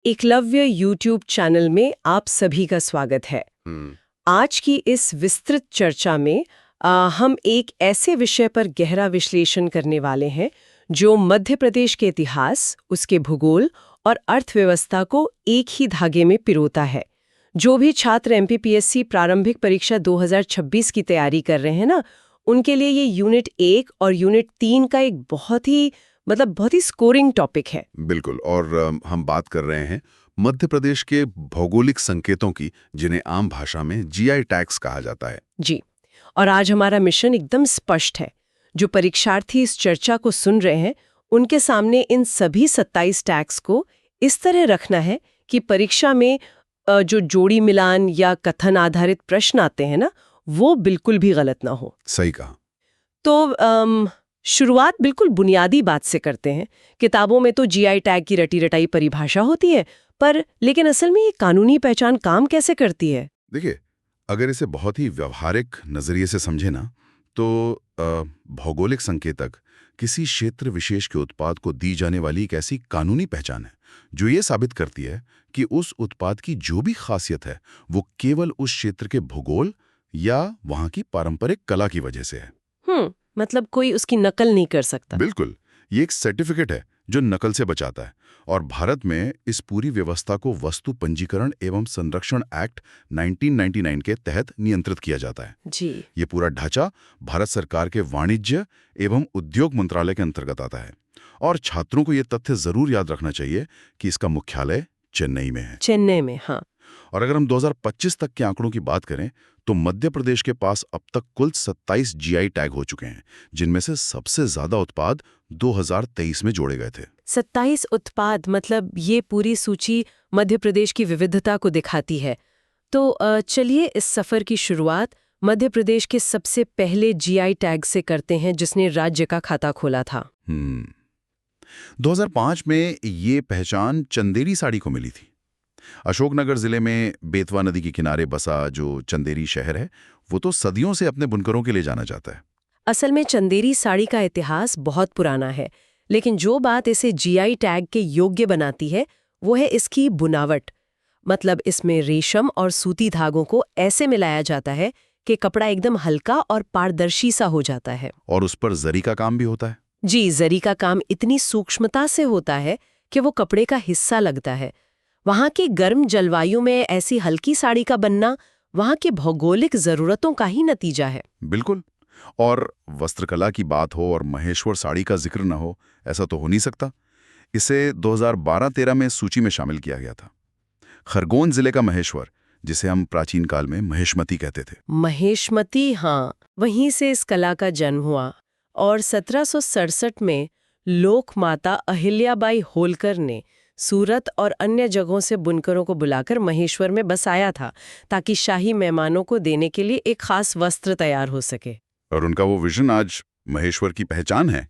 Eklavya YouTube channel में आप सभी का स्वागत है। आज की इस विस्तृत चर्चा में हम एक ऐसे विषय पर गहरा विश्लेषण करने वाले हैं जो मध्य प्रदेश के इतिहास, उसके भूगोल और अर्थव्यवस्था को एक ही धागे में पिरोता है। जो भी छात्र एमपीपीएससी प्रारंभिक परीक्षा 2026 की तैयारी कर रहे हैं ना, उनके लिए ये यूनिट 1 और यूनिट 3 का एक बहुत ही स्कोरिंग टॉपिक है। बिल्कुल। और हम बात कर रहे हैं मध्य प्रदेश के भौगोलिक संकेतों की, जिन्हें आम भाषा में जीआई टैग्स कहा जाता है। जी, और आज हमारा मिशन एकदम स्पष्ट है। जो परीक्षार्थी इस चर्चा को सुन रहे हैं, उनके सामने इन सभी 27 टैग्स को इस तरह रखना है कि परीक्षा में जो जोड़ी मिलान या कथन आधारित प्रश्न आते हैं ना, वो बिल्कुल भी गलत ना हो। सही कहा। तो शुरुआत बिल्कुल बुनियादी बात से करते हैं। किताबों में तो जीआई टैग की रटी रटाई परिभाषा होती है, लेकिन असल में ये कानूनी पहचान काम कैसे करती है? देखिए, अगर इसे बहुत ही व्यवहारिक नजरिए से समझे ना, तो भौगोलिक संकेतक किसी क्षेत्र विशेष के उत्पाद को दी जाने वाली एक ऐसी कानूनी पहचान है जो ये साबित करती है कि उस उत्पाद की जो भी खासियत है वो केवल उस क्षेत्र के भूगोल या वहां की पारंपरिक कला की वजह से है। मतलब कोई उसकी नकल नहीं कर सकता। बिल्कुल। ये एक सर्टिफिकेट है जो नकल से बचाता है, और भारत में इस पूरी व्यवस्था को वस्तु पंजीकरण एवं संरक्षण एक्ट 1999 के तहत नियंत्रित किया जाता है। जी। ये पूरा ढांचा भारत सरकार के वाणिज्य एवं उद्योग मंत्रालय के अंतर्गत आता है, और छात्रों को ये तथ्य जरूर याद रखना चाहिए कि इसका मुख्यालय चेन्नई में है। चेन्नई में, हाँ। और अगर हम 2025 तक के आंकड़ों की बात करें तो मध्य प्रदेश के पास अब तक कुल 27 जीआई टैग हो चुके हैं, जिनमें से सबसे ज्यादा उत्पाद 2023 में जोड़े गए थे। 27 उत्पाद, मतलब ये पूरी सूची मध्य प्रदेश की विविधता को दिखाती है। तो चलिए इस सफर की शुरुआत मध्य प्रदेश के सबसे पहले जीआई टैग से करते हैं, जिसने राज्य का खाता खोला था। 2005 में ये पहचान चंदेरी साड़ी को मिली थी। अशोकनगर जिले में बेतवा नदी के किनारे बसा जो चंदेरी शहर है, वो तो सदियों से अपने बुनकरों के लिए जाना जाता है। असल में चंदेरी साड़ी का इतिहास बहुत पुराना है, लेकिन जो बात इसे जीआई टैग के योग्य बनाती है वो है इसकी बुनावट। मतलब इसमें रेशम और सूती धागों को ऐसे मिलाया जाता है कि कपड़ा एकदम हल्का और पारदर्शी सा हो जाता है। और उस पर जरी का काम भी होता है। जी, जरी का काम इतनी सूक्ष्मता से होता है कि वो कपड़े का हिस्सा लगता है। वहाँ की गर्म जलवायु में ऐसी हल्की साड़ी का बनना वहाँ की भौगोलिक जरूरतों का ही नतीजा है। बिल्कुल। और वस्त्रकला की बात हो और महेश्वर साड़ी का जिक्र न हो, ऐसा तो हो नहीं सकता। इसे 2012-13 में सूची में शामिल किया गया था। खरगोन जिले का महेश्वर, जिसे हम प्राचीन काल में महेशमती कहते थे। महेशमती, हाँ, वहीं से इस कला का जन्म हुआ। और 1767 में लोक माता अहिल्याबाई होलकर ने सूरत और अन्य जगहों से बुनकरों को बुलाकर महेश्वर में बसाया था, ताकि शाही मेहमानों को देने के लिए एक खास वस्त्र तैयार हो सके। और उनका वो विजन आज महेश्वर की पहचान है।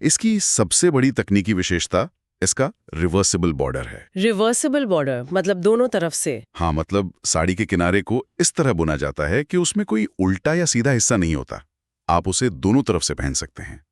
इसकी सबसे बड़ी तकनीकी विशेषता इसका रिवर्सिबल बॉर्डर है। रिवर्सिबल बॉर्डर मतलब दोनों तरफ से? हाँ, मतलब साड़ी के किनारे को इस तरह बुना जाता है कि उसमें कोई उल्टा या सीधा हिस्सा नहीं होता। आप उसे दोनों तरफ से पहन सकते हैं।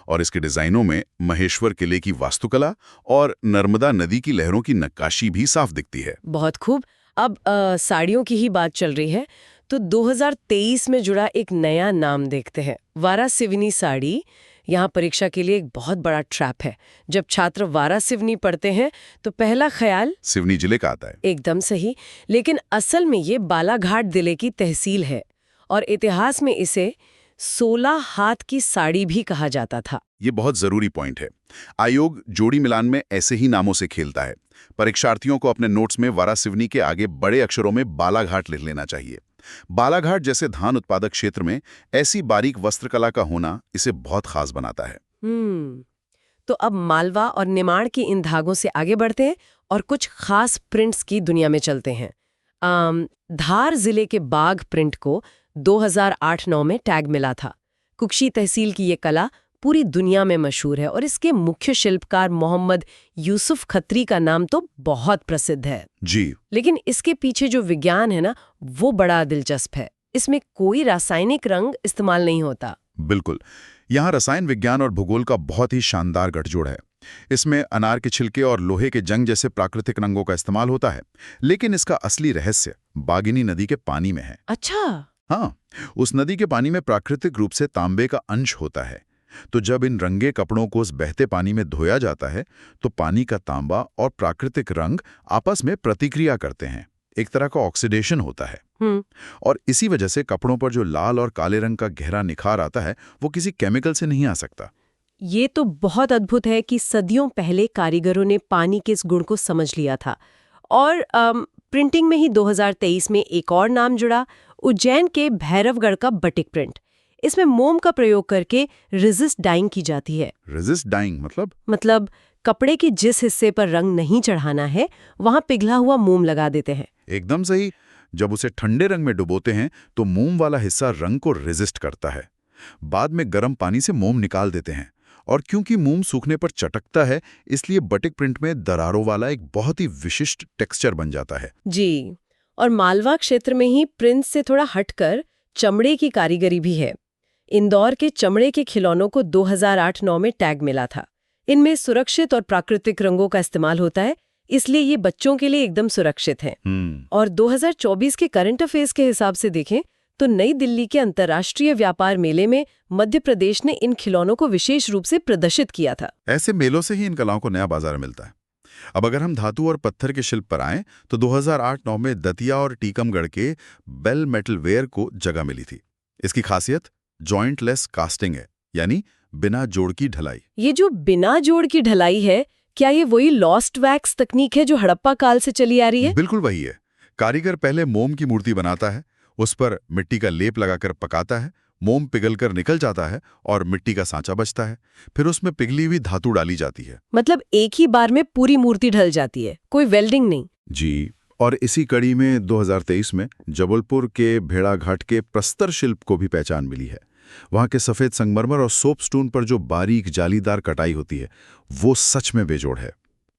और इसके डिजाइनों में महेश्वर किले की वास्तुकला और नर्मदा नदी की लहरों की नक्काशी भी साफ दिखती है। बहुत खूब। अब साड़ियों की ही बात चल रही है तो 2023 में जुड़ा एक नया नाम देखते हैं, वारासिवनी साड़ी। यहाँ परीक्षा के लिए एक बहुत बड़ा ट्रैप है। जब छात्र वारासिवनी पढ़ते हैं तो पहला ख्याल सिवनी जिले का आता है। एकदम सही, लेकिन असल में ये बालाघाट जिले की तहसील है, और इतिहास में इसे 16 हाथ की साड़ी भी कहा जाता था। ये बहुत जरूरी पॉइंट है। आयोग जोड़ी मिलान में ऐसे ही नामों से खेलता है। परीक्षार्थियों को अपने नोट्स में वारासिवनी के आगे बड़े अक्षरों में बालाघाट लिख लेना चाहिए। बालाघाट जैसे धान उत्पादक क्षेत्र में ऐसी बारीक वस्त्रकला का होना इसे बहुत खास बनाता है। तो अब मालवा और निमाड़ की इन धागों से आगे बढ़ते हैं और कुछ खास प्रिंट्स की दुनिया में चलते हैं। धार जिले के बाघ प्रिंट को 2008-9 में टैग मिला था। कुक्षी तहसील की ये कला पूरी दुनिया में मशहूर है, और इसके मुख्य शिल्पकार मोहम्मद यूसुफ खत्री का नाम तो बहुत प्रसिद्ध है। जी। लेकिन इसके पीछे जो विज्ञान है ना, वो बड़ा दिलचस्प है। इसमें कोई रासायनिक रंग इस्तेमाल नहीं होता। बिल्कुल। यहाँ रसायन विज्ञान और भूगोल का बहुत ही शानदार गठजोड़ है। इसमें अनार के छिलके और लोहे के जंग जैसे प्राकृतिक रंगों का इस्तेमाल होता है, लेकिन इसका असली रहस्य बागिनी नदी के पानी में है। अच्छा। हाँ, उस नदी के पानी में प्राकृतिक रूप से तांबे का अंश होता है। तो जब इन रंगे कपड़ों को उस बहते पानी में धोया जाता है तो पानी का तांबा और प्राकृतिक रंग आपस में प्रतिक्रिया करते हैं, एक तरह का ऑक्सीडेशन होता है। और इसी वजह से कपड़ों पर जो लाल और काले रंग का गहरा निखार आता है वो किसी केमिकल से नहीं आ सकता। ये तो बहुत अद्भुत है कि सदियों पहले कारीगरों ने पानी के इस गुण को समझ लिया था। और प्रिंटिंग में ही 2023 में एक और नाम जुड़ा, उज्जैन के भैरवगढ़ का बटिक प्रिंट। इसमें मोम का प्रयोग करके रेजिस्ट डाइंग की जाती है। रेजिस्ट डाइंग मतलब कपड़े के जिस हिस्से पर रंग नहीं चढ़ाना है वहां पिघला हुआ मोम लगा देते हैं। एकदम सही। जब उसे ठंडे रंग में डुबोते हैं तो मोम वाला हिस्सा रंग को रेजिस्ट करता है। बाद में गर्म पानी से मोम निकाल देते हैं और क्योंकि मोम सूखने पर चटकता है इसलिए बटिक प्रिंट में दरारों वाला एक बहुत ही विशिष्ट टेक्सचर बन जाता है। जी, और मालवा क्षेत्र में ही प्रिंट से थोड़ा हटकर चमड़े की कारीगरी भी है। इंदौर के चमड़े के खिलौनों को 2008-9 में टैग मिला था। इनमें सुरक्षित और प्राकृतिक रंगों का इस्तेमाल होता है, इसलिए ये बच्चों के लिए एकदम सुरक्षित हैं। और 2024 के करंट अफेयर्स के हिसाब से देखें तो नई दिल्ली के अंतर्राष्ट्रीय व्यापार मेले में मध्य प्रदेश ने इन खिलौनों को विशेष रूप से प्रदर्शित किया था। ऐसे मेलों से ही इन कलाओं को नया बाजार मिलता है। अब अगर हम धातु और पत्थर के शिल्प पर आएं तो 2008-9 में दतिया और टीकमगढ़ के बेल मेटल वेयर को जगह मिली थी। इसकी खासियत जॉइंटलेस कास्टिंग है, यानी बिना जोड़ की ढलाई। ये जो बिना जोड़ की ढलाई है, क्या ये वही लॉस्ट वैक्स तकनीक है जो हड़प्पा काल से चली आ रही है? बिल्कुल वही है। कारीगर पहले मोम की मूर्ति बनाता है, उस पर मिट्टी का लेप लगाकर पकाता है, मोम पिघलकर निकल जाता है और मिट्टी का सांचा बचता है। फिर उसमें पिघली हुई धातु डाली जाती है। मतलब एक ही बार में पूरी मूर्ति ढल जाती है, कोई वेल्डिंग नहीं। जी, और इसी कड़ी में 2023 में जबलपुर के भेड़ाघाट के प्रस्तर शिल्प को भी पहचान मिली है। वहाँ के सफ़ेद संगमरमर और सोपस्टोन पर जो बारीक जालीदार कटाई होती है वो सच में बेजोड़ है।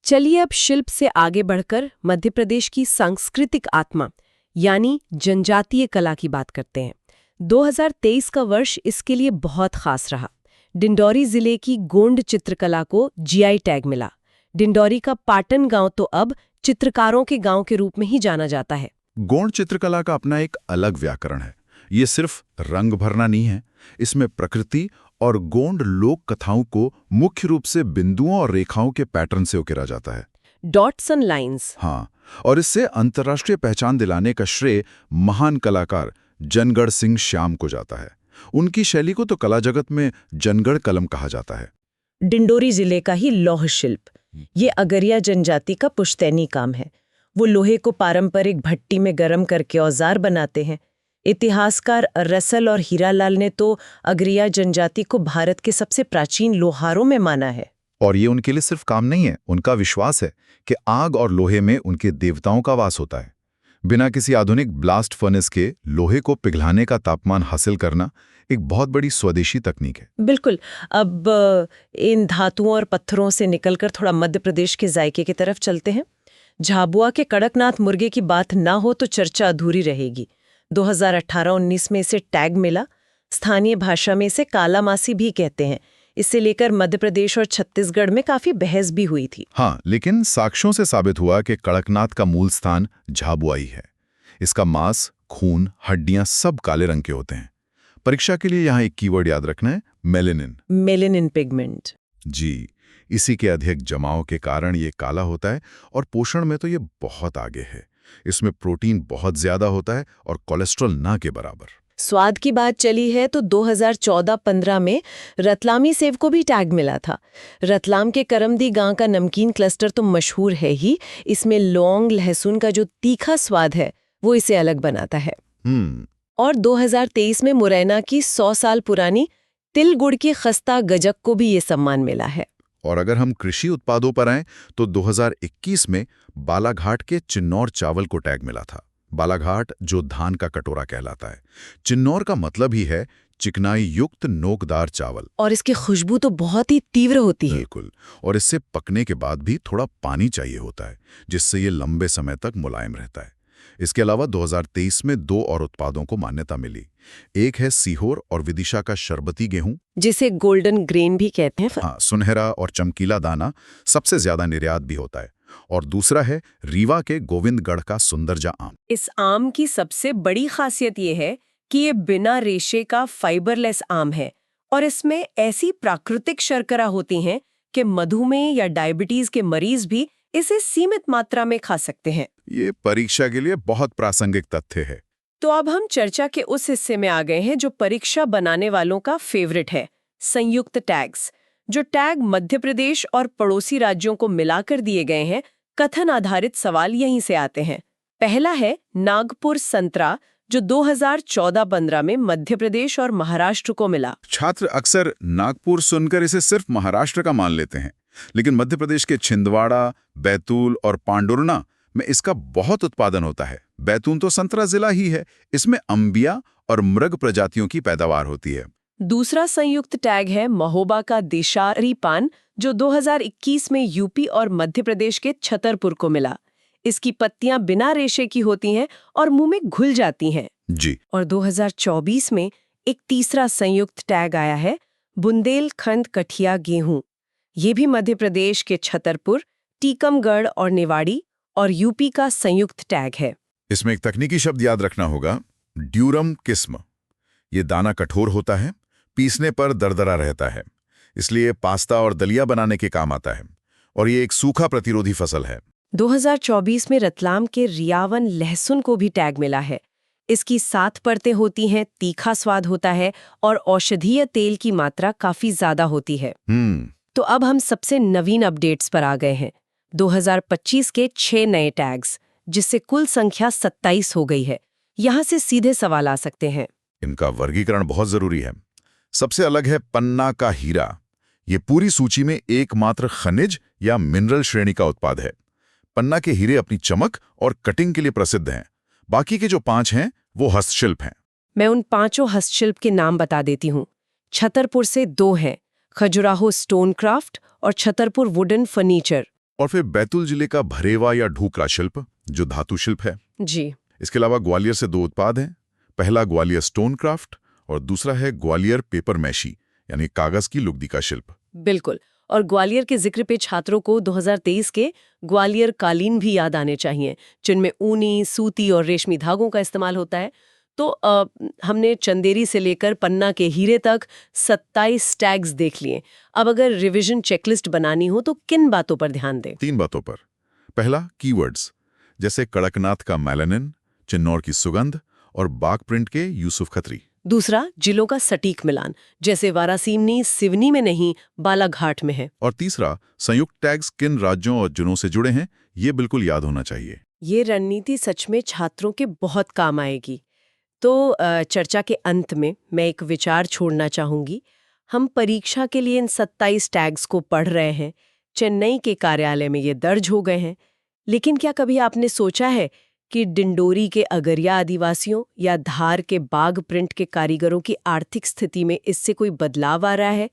चलिए अब शिल्प से आगे बढ़कर मध्य प्रदेश की सांस्कृतिक आत्मा यानी जनजातीय कला की बात करते हैं। 2023 का वर्ष इसके लिए बहुत खास रहा। डिंडौरी जिले की गोंड चित्रकला को जीआई टैग मिला। डिंडौरी का पाटन गांव तो अब चित्रकारों के गांव के रूप में ही जाना जाता है। गोंड चित्रकला का अपना एक अलग व्याकरण है। ये सिर्फ रंग भरना नहीं है, इसमें प्रकृति और गोंड लोक कथाओं को मुख्य रूप से बिंदुओं और रेखाओं के पैटर्न से उकेरा जाता है। Dots and lines. हाँ, और इससे अंतर्राष्ट्रीय पहचान दिलाने का श्रेय महान कलाकार जनगढ़ सिंह श्याम को जाता है। उनकी शैली को तो कला जगत में जनगढ़ कलम कहा जाता है। डिंडोरी जिले का ही लौह शिल्प, ये अगरिया जनजाति का पुश्तैनी काम है। वो लोहे को पारंपरिक भट्टी में गर्म करके औजार बनाते हैं। इतिहासकार रसल और हीरालाल ने तो अगरिया जनजाति को भारत के सबसे प्राचीन लोहारों में माना है। और ये उनके लिए सिर्फ काम नहीं है, उनका विश्वास है कि आग और लोहे में उनके देवताओं का वास होता है। बिना किसी आधुनिक ब्लास्ट फर्नेस के लोहे को पिघलाने का तापमान हासिल करना एक बहुत बड़ी स्वदेशी तकनीक है। बिल्कुल। अब इन धातुओं और पत्थरों से निकलकर थोड़ा मध्य प्रदेश के जायके की तरफ चलते हैं। झाबुआ के कड़कनाथ मुर्गे की बात ना हो तो चर्चा अधूरी रहेगी। 2018-19 में इसे टैग मिला। स्थानीय भाषा में इसे काला मासी भी कहते हैं। इसे लेकर मध्य प्रदेश और छत्तीसगढ़ में काफी बहस भी हुई थी। हाँ, लेकिन साक्ष्यों से साबित हुआ कि कड़कनाथ का मूल स्थान झाबुआ ही है। इसका मांस, खून, हड्डियां सब काले रंग के होते हैं। परीक्षा के लिए यहाँ एक कीवर्ड याद रखना है, मेलेनिन। Melanin pigment. जी, इसी के अधिक जमाव के कारण ये काला होता है और पोषण में तो ये बहुत आगे है। इसमें प्रोटीन बहुत ज्यादा होता है और कोलेस्ट्रॉल ना के बराबर। स्वाद की बात चली है तो 2014-15 में रतलामी सेव को भी टैग मिला था। रतलाम के करमदी गांव का नमकीन क्लस्टर तो मशहूर है ही। इसमें लौंग, लहसुन का जो तीखा स्वाद है वो इसे अलग बनाता है। और 2023 में मुरैना की 100 साल पुरानी तिल गुड़ की खस्ता गजक को भी ये सम्मान मिला है। और अगर हम कृषि उत्पादों पर आएं तो 2021 में बालाघाट के चिन्नौर चावल को टैग मिला था। बालाघाट जो धान का कटोरा कहलाता है। चिन्नौर का मतलब ही है चिकनाई युक्त नोकदार चावल। और इसकी खुशबू तो बहुत ही तीव्र होती है। बिल्कुल, और इससे पकने के बाद भी थोड़ा पानी चाहिए होता है जिससे ये लंबे समय तक मुलायम रहता है। इसके अलावा 2023 में 2 और उत्पादों को मान्यता मिली। एक है सीहोर और विदिशा का शरबती गेहूं। जिसे गोल्डन ग्रेन भी कहते हैं। हाँ, सुनहरा और चमकीला दाना सबसे ज्यादा निर्यात भी होता है। और दूसरा है रीवा के गोविंदगढ़ का सुंदरजा आम। इस आम की सबसे बड़ी खासियत ये है कि ये बिना रेशे का फाइबरलेस आम है और इसमें ऐसी प्राकृतिक शर्करा होती हैं कि मधुमेह या डायबिटीज के मरीज भी इसे सीमित मात्रा में खा सकते हैं। ये परीक्षा के लिए बहुत प्रासंगिक तथ्य है। तो अब हम चर्चा के उस हिस्से में आ गए हैं जो परीक्षा बनाने वालों का फेवरेट है, संयुक्त टैग्स। जो टैग मध्य प्रदेश और पड़ोसी राज्यों को मिलाकर दिए गए हैं, कथन आधारित सवाल यहीं से आते हैं। पहला है नागपुर संतरा, जो 2014-15 में मध्य प्रदेश और महाराष्ट्र को मिला। छात्र अक्सर नागपुर सुनकर इसे सिर्फ महाराष्ट्र का मान लेते हैं, लेकिन मध्य प्रदेश के छिंदवाड़ा, बैतूल और पांडुरना में इसका बहुत उत्पादन होता है। बैतूल तो संतरा जिला ही है, इसमें अंबिया और मृग प्रजातियों की पैदावार होती है। दूसरा संयुक्त टैग है महोबा का देशारी पान, जो 2021 में यूपी और मध्य प्रदेश के छतरपुर को मिला। इसकी पत्तियां बिना रेशे की होती हैं और मुंह में घुल जाती हैं। जी। और 2024 में एक तीसरा संयुक्त टैग आया है, बुंदेलखंड कठिया गेहूं। ये भी मध्य प्रदेश के छतरपुर, टीकमगढ़ और निवाड़ी और यूपी का संयुक्त टैग है। इसमें एक तकनीकी शब्द याद रखना होगा, ड्यूरम किस्म। ये दाना कठोर होता है, पीसने पर दरदरा रहता है, इसलिए पास्ता और दलिया बनाने के काम आता है। और ये एक सूखा प्रतिरोधी फसल है। 2024 में रतलाम के रियावन लहसुन को भी टैग मिला है। इसकी 7 परतें होती हैं, तीखा स्वाद होता है और औषधीय तेल की मात्रा काफी ज्यादा होती है। तो अब हम सबसे नवीन अपडेट्स पर आ गए हैं। 2025 के 6 नए टैग्स, जिससे कुल संख्या 27 हो गई है। यहाँ से सीधे सवाल आ सकते हैं। इनका वर्गीकरण बहुत जरूरी है। सबसे अलग है पन्ना का हीरा। ये पूरी सूची में एकमात्र खनिज या मिनरल श्रेणी का उत्पाद है। पन्ना के हीरे अपनी चमक और कटिंग के लिए प्रसिद्ध हैं। बाकी के जो 5 हैं वो हस्तशिल्प हैं। मैं उन 5 हस्तशिल्प के नाम बता देती हूँ। छतरपुर से 2 हैं, खजुराहो स्टोन क्राफ्ट और छतरपुर वुडन फर्नीचर। और फिर बैतूल जिले का भरेवा या ढूकरा शिल्प, जो धातु शिल्प है। जी। इसके अलावा ग्वालियर से 2 उत्पाद हैं। पहला ग्वालियर स्टोन क्राफ्ट और दूसरा है ग्वालियर पेपर मैशी, यानी कागज की लुगदी का शिल्प। बिल्कुल। और ग्वालियर के जिक्र पे छात्रों को 2023 के ग्वालियर कालीन भी याद आने चाहिए, जिनमें ऊनी, सूती और रेशमी धागों का इस्तेमाल होता है। तो हमने चंदेरी से लेकर पन्ना के हीरे तक 27 टैग्स देख लिए। अब अगर रिवीजन चेकलिस्ट बनानी हो तो किन बातों पर ध्यान दें? 3 बातों पर। पहला, कीवर्ड्स, जैसे कड़कनाथ का मेलानिन, चिन्नौर की सुगंध और बाग प्रिंट के यूसुफ खत्री। दूसरा, जिलों का सटीक मिलान, जैसे वारासिवनी सिवनी में नहीं, बालाघाट में है। और तीसरा, संयुक्त टैग्स किन राज्यों और जिलों से जुड़े हैं, ये बिल्कुल याद होना चाहिए। ये रणनीति सच में छात्रों के बहुत काम आएगी। तो चर्चा के अंत में मैं एक विचार छोड़ना चाहूंगी। हम परीक्षा के लिए इन 27 टैग्स को पढ़ रहे हैं, चेन्नई के कार्यालय में ये दर्ज हो गए हैं, लेकिन क्या कभी आपने सोचा है कि डिंडोरी के अगरिया आदिवासियों या धार के बाग प्रिंट के कारीगरों की आर्थिक स्थिति में इससे कोई बदलाव आ रहा है?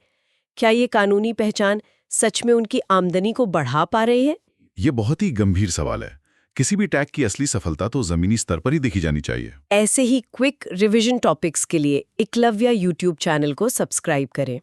क्या ये कानूनी पहचान सच में उनकी आमदनी को बढ़ा पा रही है? ये बहुत ही गंभीर सवाल है। किसी भी टैग की असली सफलता तो जमीनी स्तर पर ही देखी जानी चाहिए। ऐसे ही क्विक रिवीजन टॉपिक्स के लिए एकलव्य यूट्यूब चैनल को सब्सक्राइब करें।